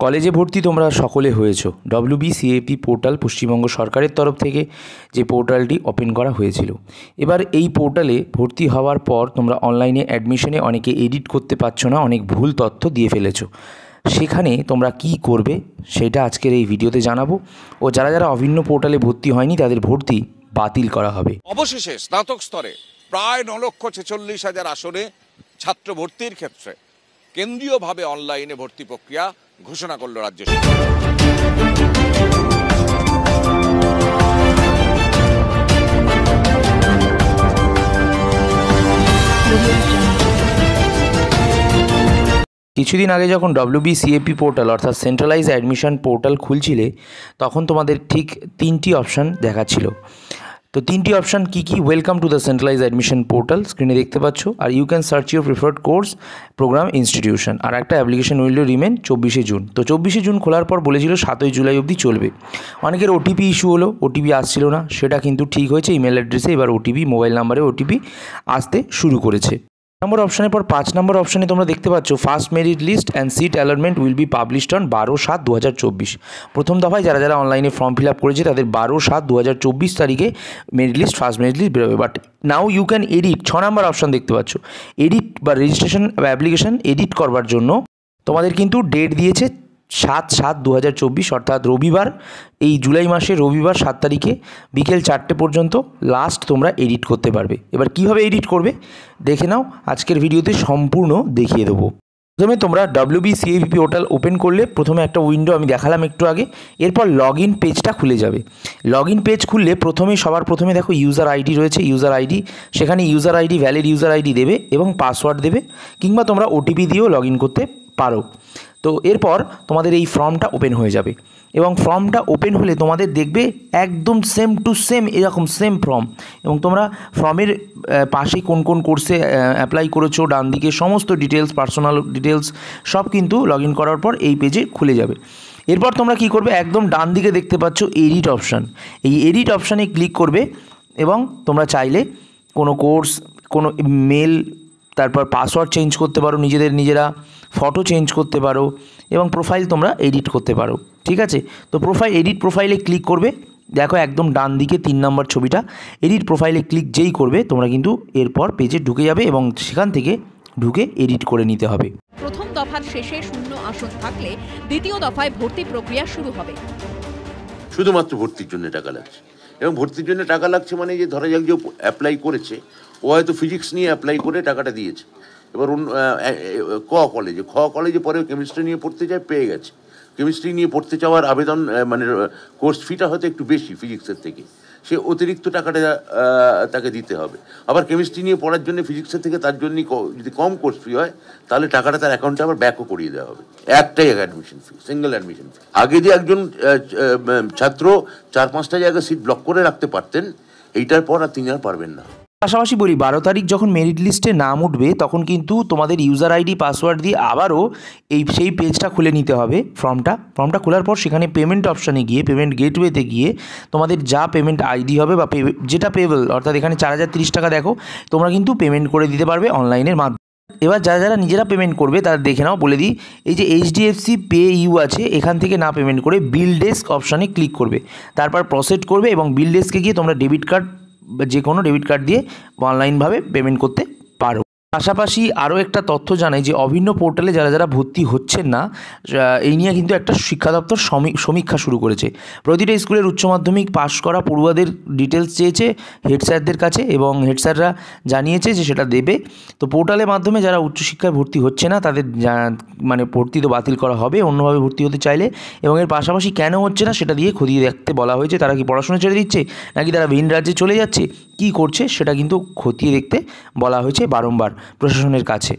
কলেজে ভর্তি তোমরা সকলে হয়েছো। WBCAP পোর্টাল পশ্চিমবঙ্গ সরকারের তরফ থেকে যে পোর্টালটি ওপেন করা হয়েছিল। এবার এই পোর্টালে ভর্তি হওয়ার পর তোমরা অনলাইনে অ্যাডমিশনে অনেকে এডিট করতে পারছো না, অনেক ভুল তথ্য দিয়ে ফেলেছো। সেখানে তোমরা কি করবে সেটা আজকের এই ভিডিওতে জানাবো। ও যারা যারা অভিন্ন পোর্টালে ভর্তি হয়নি তাদের ভর্তি বাতিল করা হবে। অবশেষে স্নাতক স্তরে প্রায় 9,46,000 আসনে ছাত্র ভর্তির ক্ষেত্রে কেন্দ্রীয়ভাবে অনলাইনে ভর্তি প্রক্রিয়া ঘোষণা করল রাজ্য সরকার। কিছুদিন আগে যখন WBCAP পোর্টাল অর্থাৎ সেন্ট্রালাইজ অ্যাডমিশন পোর্টাল খুলছিলে তখন তোমাদের ঠিক 3টি অপশান দেখাচ্ছিল। তো 3টি অপশান কী কী? Welcome to the centralise admission portal স্ক্রিনে দেখতে পাচ্ছ, আর you can search your preferred course programme institution, আর একটা অ্যাপ্লিকেশন উইল রিমেন 24শে জুন। তো 24শে জুন খোলার পর বলেছিল 7ই জুলাই অবধি চলবে। অনেকের ওটিপি ইস্যু হলো, ওটিপি আসছিল না, সেটা কিন্তু ঠিক হয়েছে। ইমেল অ্যাড্রেসে এবার ওটিপি, মোবাইল নাম্বারে ওটিপি আসতে শুরু করেছে। নম্বর অপশানের পর 5 নম্বর অপশানে তোমরা দেখতে পাচ্ছ first merit list and seat allotment will be published on 12/7/2024। প্রথম দফায় যারা যারা অনলাইনে ফর্ম ফিল আপ করেছে তাদের 12/7/2024 তারিখে merit list, first merit list বেরোবে। But now you can edit. 6 number option দেখতে পাচ্ছ, এডিট বা রেজিস্ট্রেশন বা অ্যাপ্লিকেশন এডিট করবার জন্য তোমাদের কিন্তু ডেট দিয়েছে 7/7/2024, অর্থাৎ রবিবার, এই জুলাই মাসের রবিবার 7 তারিখে বিকেল 4টে পর্যন্ত লাস্ট তোমরা এডিট করতে পারবে। এবার কীভাবে এডিট করবে দেখে নাও, আজকের ভিডিওতে সম্পূর্ণ দেখিয়ে দেবো। প্রথমে তোমরা WBCAP পোর্টাল ওপেন করলে প্রথমে একটা উইন্ডো আমি দেখালাম একটু আগে, এরপর লগ ইন পেজটা খুলে যাবে। লগ ইন পেজ খুললে সবার প্রথমে দেখো ইউজার আইডি রয়েছে, ইউজার আইডি, সেখানে user ID, valid user ID দেবে এবং পাসওয়ার্ড দেবে, কিংবা তোমরা ওটিপি দিয়েও লগ ইন করতে পারো। তো এরপর তোমাদের এই ফর্মটা ওপেন হয়ে যাবে এবং ফর্মটা ওপেন হলে তোমাদের দেখবে একদম সেম টু সেম এরকম সেম ফর্ম, এবং তোমরা ফর্মের পাশে কোন কোন কোর্সে অ্যাপ্লাই করেছো, ডান দিকে সমস্ত ডিটেলস, পার্সোনাল ডিটেলস সব কিন্তু লগ ইন করার পর এই পেজে খুলে যাবে। এরপর তোমরা কি করবে, একদম ডান দিকে দেখতে পাচ্ছ এডিট অপশান, এই এডিট অপশানে ক্লিক করবে এবং তোমরা চাইলে কোনো কোর্স, কোনো মেল, তারপর পাসওয়ার্ড চেঞ্জ করতে পারো, নিজেরা ফটো চেঞ্জ করতে পারো এবং প্রোফাইল তোমরা এডিট করতে পারো। ঠিক আছে, তো প্রোফাইলে ক্লিক করবে, দেখো একদম ডান দিকে 3 নম্বর ছবিটা, এডিট প্রোফাইলে ক্লিক যেই করবে তোমরা কিন্তু এরপর পেজে ঢুকে যাবে এবং সেখান থেকে ঢুকে এডিট করে নিতে হবে। প্রথম দফার শেষে শূন্য আসন থাকলে দ্বিতীয় দফায় ভর্তি প্রক্রিয়া শুরু হবে। শুধুমাত্র ভর্তির জন্য টাকা লাগছে, এবং ভর্তির জন্য টাকা লাগছে মানে যে ধরা যাক যে অ্যাপ্লাই করেছে, ও হয়তো ফিজিক্স নিয়ে অ্যাপ্লাই করে টাকাটা দিয়েছে, এবার খ কলেজে পরে কেমিস্ট্রি নিয়ে পড়তে যায়, পেয়ে গেছে। কেমিস্ট্রি নিয়ে পড়তে চাওয়ার আবেদন মানে কোর্স ফিটা হয়তো একটু বেশি ফিজিক্সের থেকে, সে অতিরিক্ত টাকাটা তাকে দিতে হবে। আবার কেমিস্ট্রি নিয়ে পড়ার জন্য ফিজিক্সের থেকে তার জন্য যদি কম কোর্স ফি হয় তাহলে টাকাটা তার অ্যাকাউন্টে আবার ব্যাকও করিয়ে দেওয়া হবে। একটাই অ্যাডমিশন ফি, সিঙ্গেল অ্যাডমিশন ফি। আগে যে একজন ছাত্র 4-5টা জায়গায় সিট ব্লক করে রাখতে পারতেন, এইটার পর আর তিনি আর পারবেন না। পাশাপাশি বলি, 12 তারিখ যখন মেরিট লিস্টে নাম উঠবে তখন কিন্তু তোমাদের ইউজার আইডি, পাসওয়ার্ড দিয়ে আবারও সেই পেজটা খুলে নিতে হবে। ফর্মটা খোলার পর সেখানে পেমেন্ট অপশানে গিয়ে, পেমেন্ট গেটওয়েতে গিয়ে তোমাদের যা পেমেন্ট আইডি হবে বা যেটা পেবল, অর্থাৎ এখানে 4030 টাকা দেখো, তোমরা কিন্তু পেমেন্ট করে দিতে পারবে অনলাইনের মাধ্যমে। এবার যারা যারা নিজেরা পেমেন্ট করবে তারা দেখে নাও, বলে দিই, এই যে HDFC পে ইউ আছে, এখান থেকে না পেমেন্ট করে বিল ডেস্ক অপশানে ক্লিক করবে, তারপর প্রসেড করবে এবং বিল ডেস্কে গিয়ে তোমরা ডেবিট কার্ড বা যে কোনো ডেবিট কার্ড দিয়ে অনলাইনভাবে পেমেন্ট করতে পারো। পাশাপাশি আরও একটা তথ্য জানাই যে অভিন্ন পোর্টালে যারা যারা ভর্তি হচ্ছেন না, এই নিয়ে কিন্তু একটা শিক্ষা দপ্তর সমীক্ষা শুরু করেছে। প্রতিটা স্কুলের উচ্চ মাধ্যমিক পাশ করা পড়ুয়াদের ডিটেলস চেয়েছে হেড স্যারদের কাছে এবং হেড স্যাররা জানিয়েছে যে সেটা দেবে। তো পোর্টালের মাধ্যমে যারা উচ্চশিক্ষায় ভর্তি হচ্ছে না তাদের মানে ভর্তি তো বাতিল করা হবে অন্যভাবে ভর্তি হতে চাইলে, এবং এর পাশাপাশি কেন হচ্ছে না সেটা দিয়ে খতিয়ে দেখতে বলা হয়েছে। তারা কি পড়াশোনা ছেড়ে দিচ্ছে, নাকি তারা ভিন রাজ্যে চলে যাচ্ছে, কী করছে সেটা কিন্তু খতিয়ে দেখতে বলা হয়েছে বারংবার প্রশাসনের কাছে।